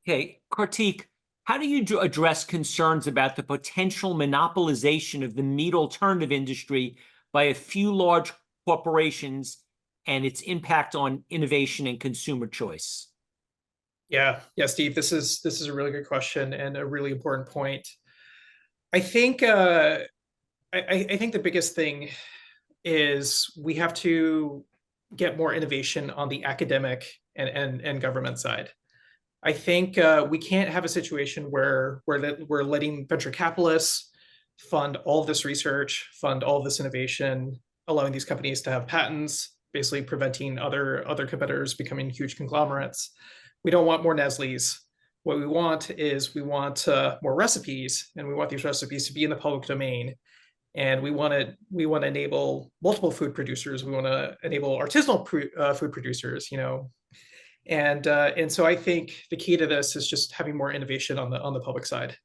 Okay, Karthik, how do you address concerns about the potential monopolization of the meat alternative industry by a few large corporations and its impact on innovation and consumer choice? Yeah, Steve. This is a really good question and a really important point. I think I think the biggest thing is we have to get more innovation on the academic and government side. I think we can't have a situation where we're letting venture capitalists fund all of this research, fund all of this innovation, allowing these companies to have patents, basically preventing other competitors becoming huge conglomerates. We don't want more Nestle's. What we want is more recipes, and we want these recipes to be in the public domain. And we want to enable multiple food producers. We want to enable artisanal food producers. And so I think the key to this is just having more innovation on the public side.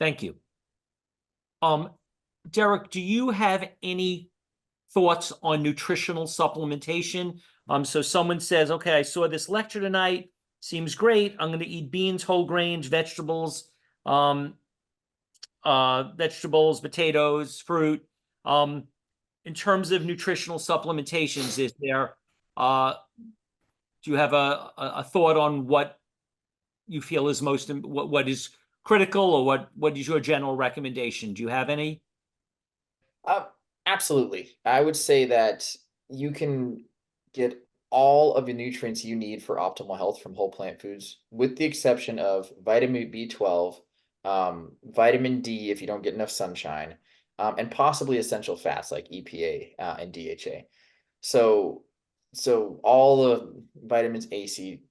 Thank you. Derek, do you have any thoughts on nutritional supplementation? So someone says, okay, I saw this lecture tonight, seems great. I'm going to eat beans, whole grains, vegetables, potatoes, fruit. In terms of nutritional supplementations, is there, do you have a thought on what you feel is what is critical, or what is your general recommendation? Do you have any? Absolutely. I would say that you can get all of the nutrients you need for optimal health from whole plant foods, with the exception of vitamin B12, vitamin D if you don't get enough sunshine, and possibly essential fats like EPA and DHA. So all the vitamins A, C,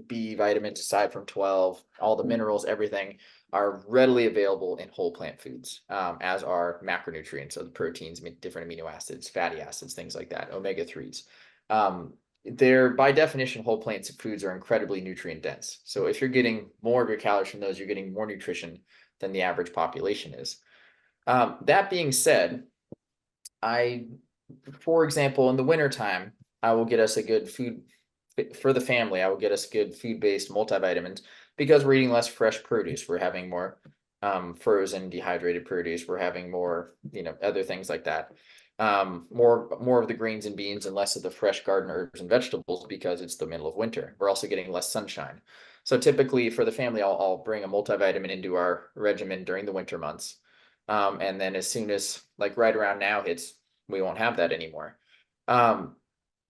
B vitamins aside from 12, all the minerals, everything are readily available in whole plant foods, as are macronutrients, so the proteins, different amino acids, fatty acids, things like that, omega-3s. They're, by definition, whole plant foods are incredibly nutrient dense. So if you're getting more of your calories from those, you're getting more nutrition than the average population is. That being said, for example, in the wintertime, I will get us a good food for the family. I will get us good food-based multivitamins because we're eating less fresh produce. We're having more frozen, dehydrated produce. We're having more, other things like that. More of the grains and beans and less of the fresh garden herbs and vegetables because it's the middle of winter. We're also getting less sunshine. So typically for the family, I'll bring a multivitamin into our regimen during the winter months. And then as soon as right around now hits, we won't have that anymore.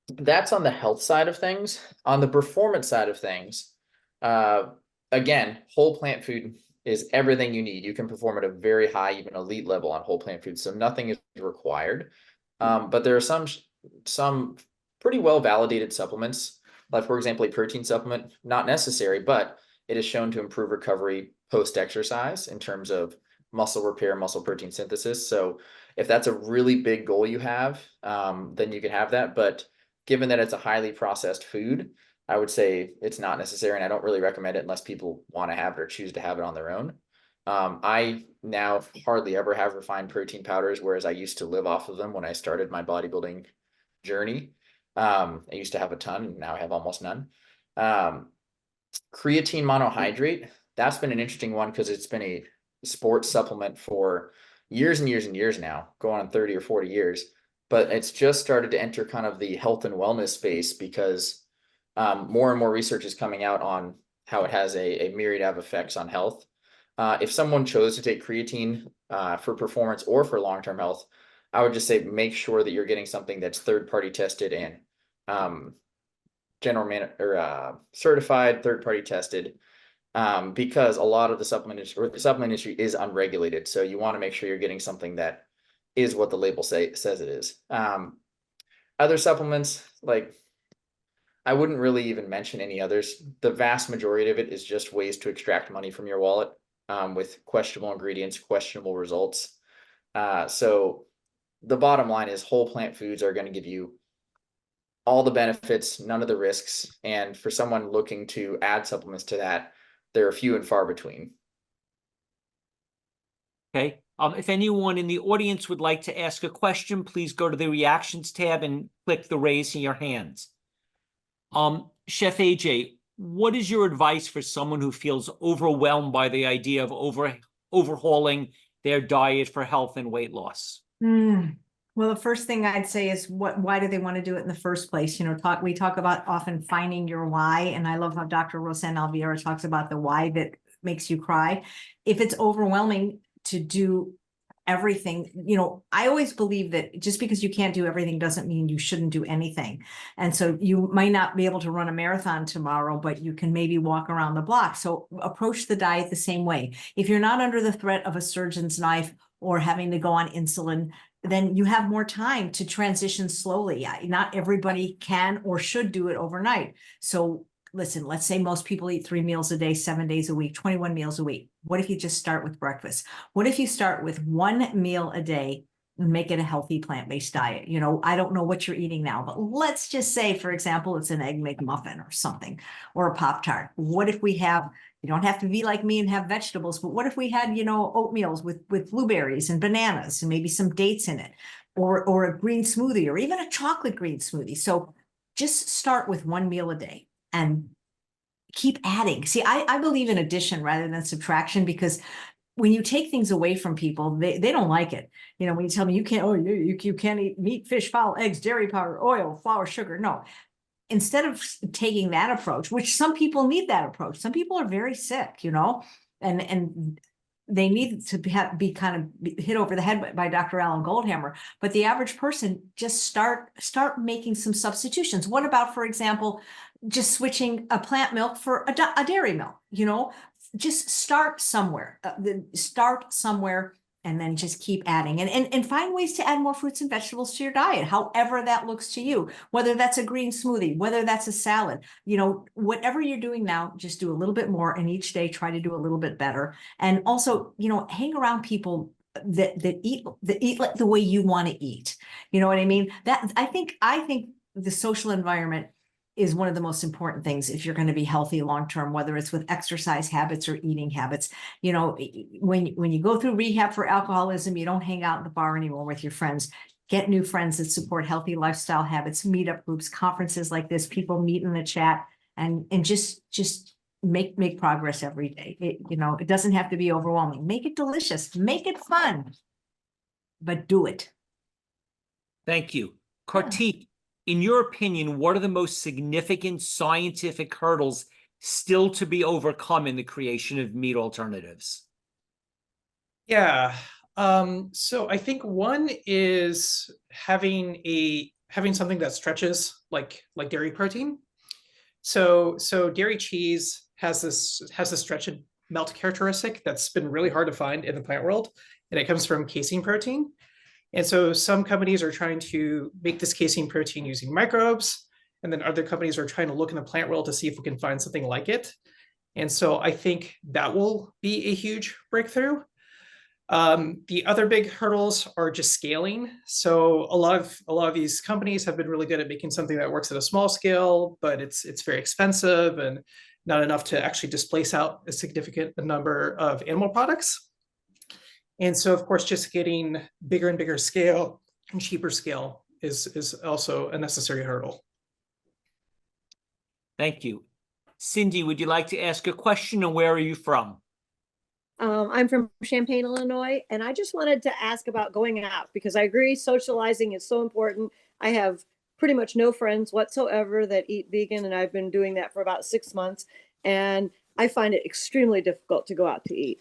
That's on the health side of things. On the performance side of things, again, whole plant food is everything you need. You can perform at a very high, even elite level on whole plant food. So nothing is required. But there are some pretty well validated supplements, like for example, a protein supplement, not necessary, but it is shown to improve recovery post-exercise in terms of muscle repair, muscle protein synthesis. So if that's a really big goal you have, then you can have that. But given that it's a highly processed food, I would say it's not necessary, and I don't really recommend it unless people want to have it or choose to have it on their own. I now hardly ever have refined protein powders, whereas I used to live off of them when I started my bodybuilding journey. I used to have a ton, and now I have almost none. Creatine monohydrate, that's been an interesting one because it's been a sports supplement for years and years and years now, going on 30 or 40 years. But it's just started to enter kind of the health and wellness space because more and more research is coming out on how it has a myriad of effects on health. If someone chose to take creatine for performance or for long-term health, I would just say make sure that you're getting something that's third-party tested and certified, third-party tested, because a lot of the supplement industry is unregulated. So you want to make sure you're getting something that is what the label says it is. Other supplements, I wouldn't really even mention any others. The vast majority of it is just ways to extract money from your wallet with questionable ingredients, questionable results. So the bottom line is whole plant foods are going to give you all the benefits, none of the risks. And for someone looking to add supplements to that, they're few and far between. Okay. If anyone in the audience would like to ask a question, please go to the reactions tab and click the raise your hands. Chef AJ, what is your advice for someone who feels overwhelmed by the idea of overhauling their diet for health and weight loss? Well, the first thing I'd say is why do they want to do it in the first place? We talk about often finding your why. And I love how Dr. Rosanne Alviera talks about the why that makes you cry. If it's overwhelming to do everything, I always believe that just because you can't do everything doesn't mean you shouldn't do anything. And so you might not be able to run a marathon tomorrow, but you can maybe walk around the block. So approach the diet the same way. If you're not under the threat of a surgeon's knife or having to go on insulin, then you have more time to transition slowly. Not everybody can or should do it overnight. So listen, let's say most people eat 3 meals a day, 7 days a week, 21 meals a week. What if you just start with breakfast? What if you start with 1 meal a day and make it a healthy plant-based diet? I don't know what you're eating now, but let's just say, for example, it's an Egg McMuffin or something, or a Pop-Tart. What if we have, you don't have to be like me and have vegetables, but what if we had, oatmeals with blueberries and bananas and maybe some dates in it, or a green smoothie, or even a chocolate green smoothie? So just start with 1 meal a day and keep adding. See, I believe in addition rather than subtraction, because when you take things away from people, they don't like it. When you tell me you can't eat meat, fish, fowl, eggs, dairy powder, oil, flour, sugar. No. Instead of taking that approach, which some people need that approach, some people are very sick, and they need to be kind of hit over the head by Dr. Alan Goldhammer. But the average person, just start making some substitutions. What about, for example, just switching a plant milk for a dairy milk? Just start somewhere. And then just keep adding and find ways to add more fruits and vegetables to your diet, however that looks to you, whether that's a green smoothie, whether that's a salad, whatever you're doing now, just do a little bit more, and each day try to do a little bit better. And also, hang around people that eat like the way you want to eat. You know what I mean? That I think the social environment is one of the most important things if you're going to be healthy long-term, whether it's with exercise habits or eating habits. When you go through rehab for alcoholism, you don't hang out in the bar anymore with your friends. Get new friends that support healthy lifestyle habits, meetup groups, conferences like this, people meet in the chat, and just make progress every day. It doesn't have to be overwhelming. Make it delicious, make it fun, but do it. Thank you. Karthik, in your opinion, what are the most significant scientific hurdles still to be overcome in the creation of meat alternatives? Yeah. So I think one is having something that stretches like dairy protein. So dairy cheese has this stretched melt characteristic that's been really hard to find in the plant world, and it comes from casein protein. And so some companies are trying to make this casein protein using microbes, and then other companies are trying to look in the plant world to see if we can find something like it. And so I think that will be a huge breakthrough. The other big hurdles are just scaling. So a lot of these companies have been really good at making something that works at a small scale, but it's very expensive and not enough to actually displace out a significant number of animal products. And so, of course, just getting bigger and bigger scale and cheaper scale is also a necessary hurdle. Thank you. Cindy, would you like to ask a question, and where are you from? I'm from Champaign, Illinois, and I just wanted to ask about going out, because I agree socializing is so important. I have pretty much no friends whatsoever that eat vegan, and I've been doing that for about 6 months, and I find it extremely difficult to go out to eat.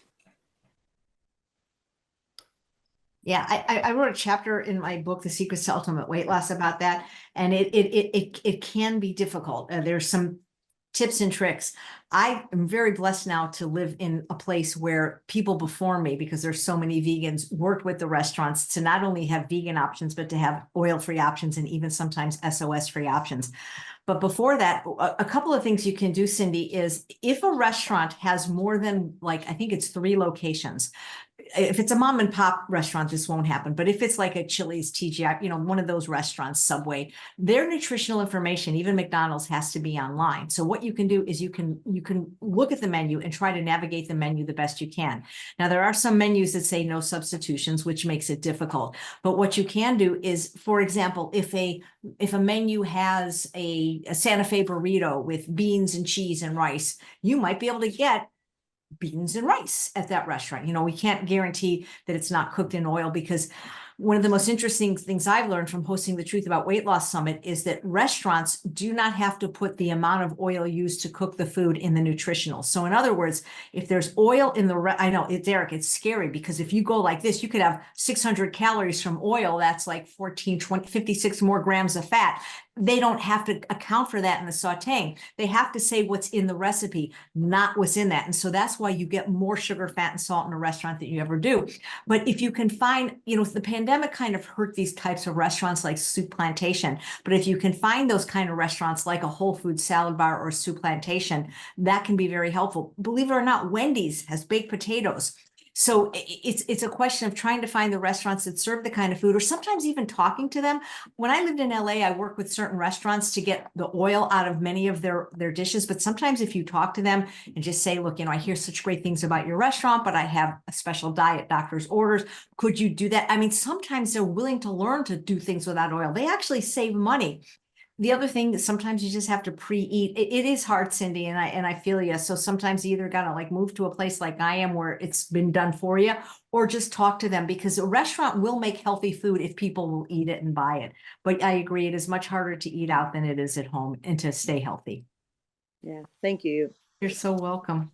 Yeah, I wrote a chapter in my book, The Secrets to Ultimate Weight Loss, about that, and it can be difficult. There's some tips and tricks. I am very blessed now to live in a place where people before me, because there's so many vegans, worked with the restaurants to not only have vegan options, but to have oil-free options and even sometimes SOS-free options. But before that, a couple of things you can do, Cindy, is if a restaurant has more than, I think it's 3 locations, if it's a mom and pop restaurant, this won't happen. But if it's like a Chili's, TGI, you know, one of those restaurants, Subway, their nutritional information, even McDonald's, has to be online. So what you can do is you can look at the menu and try to navigate the menu the best you can. Now, there are some menus that say no substitutions, which makes it difficult. But what you can do is, for example, if a menu has a Santa Fe burrito with beans and cheese and rice, you might be able to get beans and rice at that restaurant. You know, we can't guarantee that it's not cooked in oil, because one of the most interesting things I've learned from hosting the Truth About Weight Loss Summit is that restaurants do not have to put the amount of oil used to cook the food in the nutritional. So in other words, if there's oil in the, I know it's Eric, it's scary, because if you go like this, you could have 600 calories from oil. That's like 14, 20, 56 more grams of fat. They don't have to account for that in the sauteing. They have to say what's in the recipe, not what's in that. And so that's why you get more sugar, fat, and salt in a restaurant than you ever do. But if you can find, you know, the pandemic kind of hurt these types of restaurants like Soup Plantation. But if you can find those kind of restaurants like a Whole Foods Salad Bar or Soup Plantation, that can be very helpful. Believe it or not, Wendy's has baked potatoes. So it's a question of trying to find the restaurants that serve the kind of food, or sometimes even talking to them. When I lived in LA, I worked with certain restaurants to get the oil out of many of their dishes. But sometimes if you talk to them and just say, look, you know, I hear such great things about your restaurant, but I have a special diet, doctor's orders. Could you do that? I mean, sometimes they're willing to learn to do things without oil. They actually save money. The other thing that sometimes you just have to pre-eat. It is hard, Cindy, and I feel you. So sometimes you either gotta like move to a place like I am where it's been done for you, or just talk to them, because a restaurant will make healthy food if people will eat it and buy it. But I agree, it is much harder to eat out than it is at home and to stay healthy. Yeah, thank you. You're so welcome.